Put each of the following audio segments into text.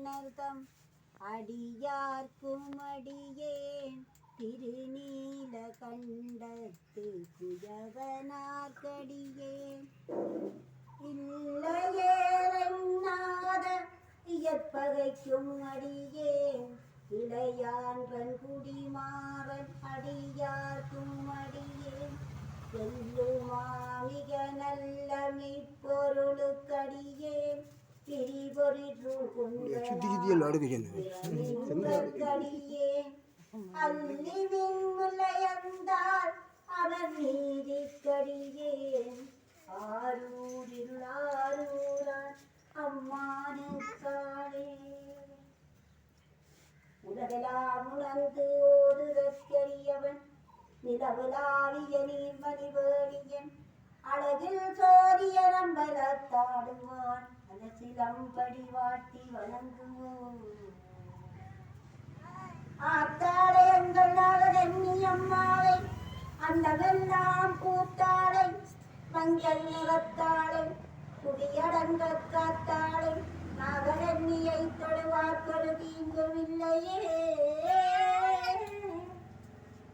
மன்னர்தம் அடியார்க்கும் அடியேன் திருநீல கண்டத்து குயவனார்க்கடியேன் இல்லையேறெண்ணாத இயற்பகைக்கும் அடியேன் இளையான்றன் குடிமாறன் அடியார்க்கும் அடியேன் எல்லுமாமிக நல்ல மெய்ப்பொருளுக்கடியேன் பிரிபொறிற்கடியேன் அல்லிவின் முல்லையந்தால் அவர் நீதிக்கடியேன் ஆரூரில் ஆரூரான் அம்மானுக்காளே உலகெல்லாம் உணர்ந்து ஓதுதற்கரியவன் நிலவுலாவிய நீர்மணிவேணியன் அழகில் சோதிய நம்பலத்தாடுவான் மனசிலம்படி வாட்டி வணங்குவோம் ஆத்தாடை எங்கள் நாகதன்னி அம்மாவை அண்டமெல்லாம் பூத்தாடை மஞ்சள் நிறத்தாடை குடியடங்க காத்தாடை நாகதன்னியை தொடுவார்க்கொரு தீங்கும் இல்லையே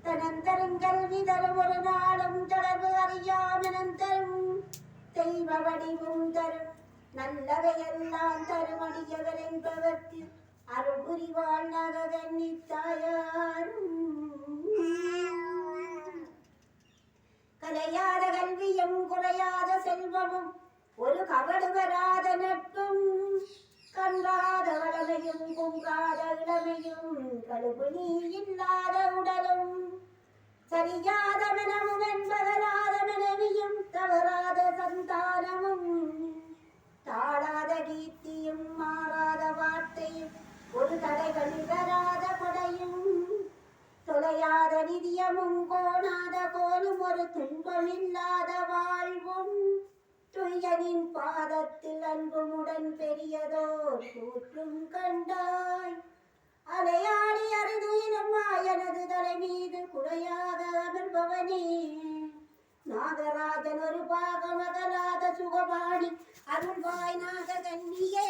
தனந்தருங்கல்வி தரும் ஒரு நாளும் தொடர்பு அறியாமனந்தரும் தெய்வ வடிவும் தரும் நல்லவையெல்லாம் தரும் அடியவர் என்பவர்க்கு அருள் புரிவாள் நாகதன்னி தாயாரும் கலையாத கல்வியும் குறையாத செல்வமும் ஒரு கவடு வராத நட்பும் கன்றாத வளமையும் குங்காத இளமையும் கழுவு நீ இல்லாத உடலும் சரியாத மனமும் என்பதராத மனைவியும் தவறாத சந்தானமும் தாழாத கீர்த்தியும் மாறாத வார்த்தையும் ஒரு தடைகள் வராத கொடையும் தொலையாத நிதியமும் கோணாத கோலும் ஒரு துன்பமில்லாத வாழ்வும் துயனின் பாதத்தில் அன்புமுடன் பெரியதோர் கூற்றும் கண்டாய் அலையாடி அருதுயிலும் எனது தலை மீது குறையாக அமர்பவனே நாகராஜன் ஒரு பாகமகலாத சுகபாணி அருள்வாய் நாககன்னியே